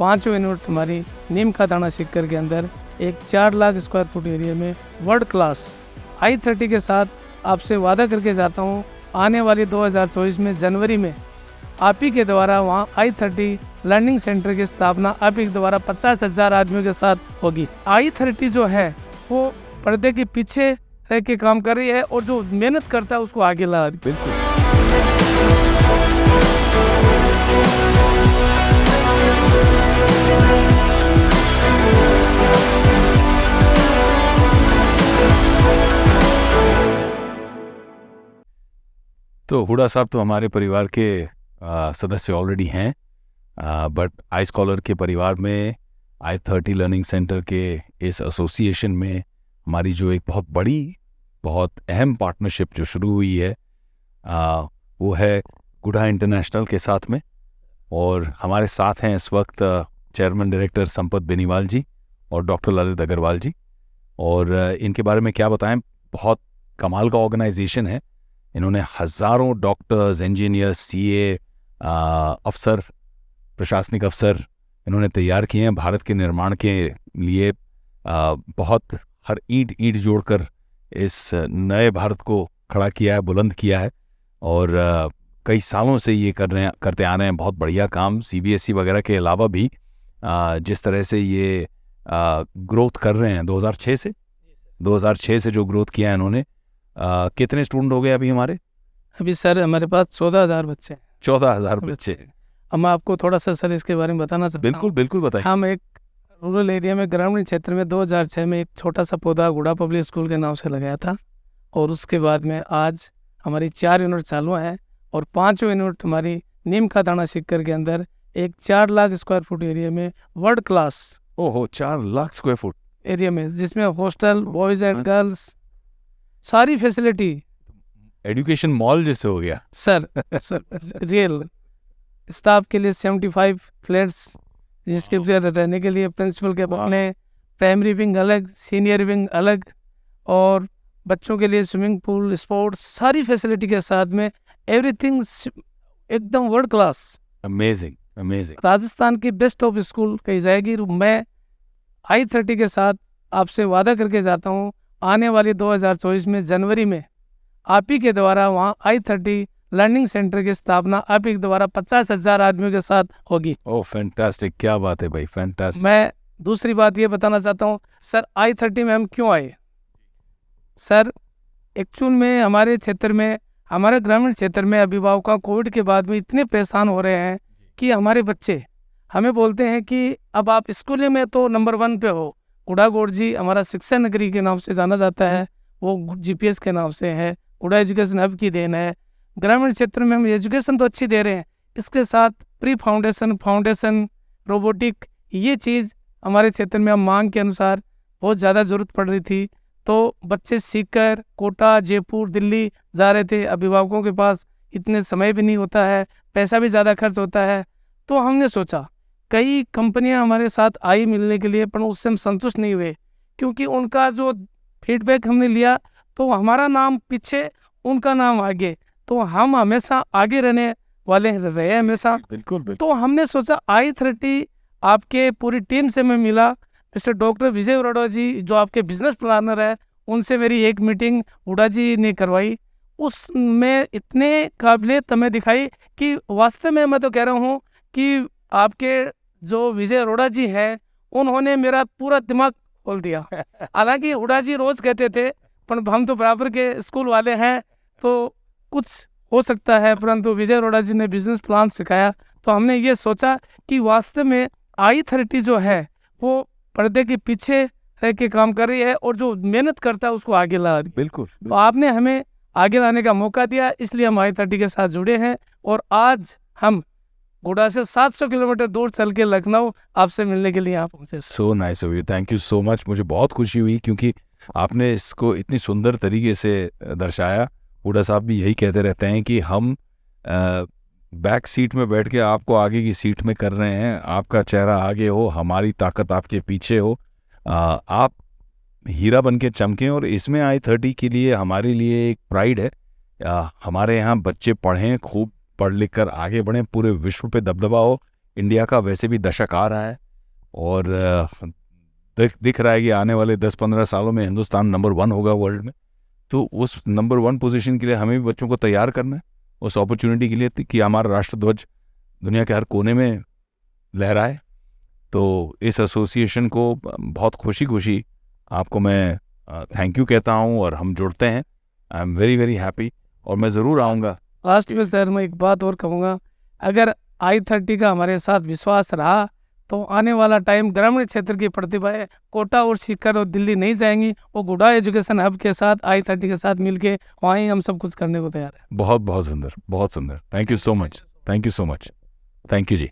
पाँचों यूनिट हमारी नीम का दाना सीकर के अंदर एक 4 लाख स्क्वायर फुट एरिया में वर्ल्ड क्लास i30 के साथ आपसे वादा करके जाता हूँ, आने वाली 2024 में जनवरी में आप ही के द्वारा वहाँ i30 लर्निंग सेंटर की स्थापना आप ही के द्वारा 50,000 आदमियों के साथ होगी। i30 जो है वो पर्दे के पीछे रह के काम कर रही है और जो मेहनत करता है उसको आगे ला रही है। बिल्कुल। तो हुडा साहब तो हमारे परिवार के सदस्य ऑलरेडी हैं, बट आई स्कॉलर के परिवार में i30 लर्निंग सेंटर के इस एसोसिएशन में हमारी जो एक बहुत बड़ी, बहुत अहम पार्टनरशिप जो शुरू हुई है वो है गुडा इंटरनेशनल के साथ में। और हमारे साथ हैं इस वक्त चेयरमैन डायरेक्टर संपत बेनीवाल जी और डॉक्टर ललित अग्रवाल जी। और इनके बारे में क्या बताएं, बहुत कमाल का ऑर्गेनाइजेशन है। इन्होंने हज़ारों डॉक्टर्स, इंजीनियर्स, सीए अफसर, प्रशासनिक अफसर इन्होंने तैयार किए हैं भारत के निर्माण के लिए। बहुत हर ईंट जोड़कर इस नए भारत को खड़ा किया है, बुलंद किया है। और कई सालों से ये करते आ रहे हैं बहुत बढ़िया काम। सीबीएसई वगैरह के अलावा भी जिस तरह से ये ग्रोथ कर रहे हैं 2006 से जो ग्रोथ किया है इन्होंने। कितने स्टूडेंट हो गए अभी हमारे? अभी सर हमारे पास 14,000 बच्चे हैं। 14,000 बच्चे। अब मैं आपको थोड़ा सा सर इसके बारे में बताना चाहता हूँ। बिल्कुल बिल्कुल बताइए। हम एक रूरल एरिया में, ग्रामीण क्षेत्र में 2006 में एक छोटा सा पौधा गुडा पब्लिक स्कूल के नाम से लगाया था। और उसके बाद में आज हमारी 4 यूनिट चालू हैं और 5 यूनिट हमारी नीम का दाना सीकर के अंदर एक 4 लाख स्क्वायर फुट एरिया में वर्ल्ड क्लास। ओहो, 4 लाख स्क्वायर फुट एरिया में, जिसमें हॉस्टल, बॉयज़ एंड गर्ल्स, सारी फैसिलिटी, एजुकेशन मॉल जैसे हो गया सर रियल स्टाफ के लिए 75 फ्लैट्स, जिसके रहने के लिए प्रिंसिपल के अपने प्राइमरी विंग अलग, सीनियर विंग अलग, और बच्चों के लिए स्विमिंग पूल, स्पोर्ट्स, सारी फैसिलिटी के साथ में एवरीथिंग एकदम world class. Amazing amazing. Rajasthan की बेस्ट ऑफ स्कूल कही जाएगी। मैं i30 के साथ आपसे वादा करके जाता हूँ, आने वाली 2024 में जनवरी में आप ही के द्वारा वहाँ i30 लर्निंग सेंटर की स्थापना आप ही के द्वारा 50,000 आदमियों के साथ होगी। ओह फैंटास्टिक, क्या बात है भाई, फैंटास्टिक। मैं दूसरी बात ये बताना चाहता हूँ सर, i30 में हम क्यों आए? सर एक्चुअल में हमारे क्षेत्र में, हमारे ग्रामीण क्षेत्र में अभिभावकों कोविड के बाद में इतने परेशान हो रहे हैं कि हमारे बच्चे हमें बोलते हैं कि अब आप स्कूल में तो नंबर 1 पे हो। गुडा गोड जी हमारा शिक्षा नगरी के नाम से जाना जाता है, वो जीपीएस के नाम से है। गुडा एजुकेशन हब की देन है। ग्रामीण क्षेत्र में हम एजुकेशन तो अच्छी दे रहे हैं, इसके साथ प्री फाउंडेशन, रोबोटिक, ये चीज़ हमारे क्षेत्र में हम मांग के अनुसार बहुत ज़्यादा ज़रूरत पड़ रही थी। तो बच्चे सीखकर कोटा, जयपुर, दिल्ली जा रहे थे। अभिभावकों के पास इतने समय भी नहीं होता है, पैसा भी ज़्यादा खर्च होता है। तो हमने सोचा, कई कंपनियां हमारे साथ आई मिलने के लिए, पर उससे हम संतुष्ट नहीं हुए, क्योंकि उनका जो फीडबैक हमने लिया तो हमारा नाम पीछे, उनका नाम आगे, तो हम हमेशा आगे रहने वाले रहे हमेशा। बिल्कुल। तो हमने सोचा i30 आपके पूरी टीम से मैं मिला। मिस्टर डॉक्टर विजय अरोड़ा जी जो आपके बिजनेस प्लानर है, उनसे मेरी एक मीटिंग हुडा जी ने करवाई। उसमें इतने काबिलियत हमें दिखाई कि वास्तव में मैं तो कह रहा हूँ कि आपके जो विजय अरोड़ा जी हैं, उन्होंने मेरा पूरा दिमाग खोल दिया। हालांकि हुडा जी रोज़ कहते थे, पर हम तो बराबर के स्कूल वाले हैं तो कुछ हो सकता है, परंतु विजय अरोड़ा जी ने बिजनेस प्लान सिखाया। तो हमने ये सोचा कि वास्तव में i30 जो है वो पर्दे के पीछे रह के काम कर रही है और जो मेहनत करता है उसको आगे ला रही है। बिल्कुल। तो आपने हमें आगे लाने का मौका दिया, इसलिए हम i30 के साथ जुड़े हैं। और आज हम गुडा से 700 किलोमीटर दूर चल के लखनऊ आपसे मिलने के लिए यहाँ पहुँचे। So nice of you, thank you so much. मुझे बहुत खुशी हुई क्योंकि आपने इसको इतनी सुंदर तरीके से दर्शाया। हुडा साहब भी यही कहते रहते हैं कि हम बैक सीट में बैठ के आपको आगे की सीट में कर रहे हैं, आपका चेहरा आगे हो, हमारी ताकत आपके पीछे हो, आप हीरा बन के चमकें। और इसमें i30 के लिए हमारे लिए एक प्राइड है। हमारे यहाँ बच्चे पढ़ें, खूब पढ़ लिख कर आगे बढ़ें, पूरे विश्व पे दबदबा हो, इंडिया का वैसे भी दशक आ रहा है और दिख रहा है कि आने वाले 10-15 सालों में हिंदुस्तान नंबर 1 होगा वर्ल्ड में। तो उस नंबर 1 पोजीशन के लिए हमें भी बच्चों को तैयार करना है, उस अपॉर्चुनिटी के लिए कि हमारा राष्ट्रध्वज दुनिया के हर कोने में लहराए। तो इस एसोसिएशन को बहुत खुशी आपको मैं थैंक यू कहता हूँ और हम जुड़ते हैं। I am very very happy और मैं ज़रूर आऊँगा। लास्ट में सर मैं एक बात और कहूँगा, अगर I30 का हमारे साथ विश्वास रहा तो आने वाला टाइम ग्रामीण क्षेत्र की प्रतिभाएं कोटा और सीकर और दिल्ली नहीं जाएंगी, वो गुडा एजुकेशन हब के साथ I30 के साथ मिलके वहीं हम सब कुछ करने को तैयार है। बहुत बहुत सुंदर, बहुत सुंदर। Thank you so much, thank you so much, thank you ji.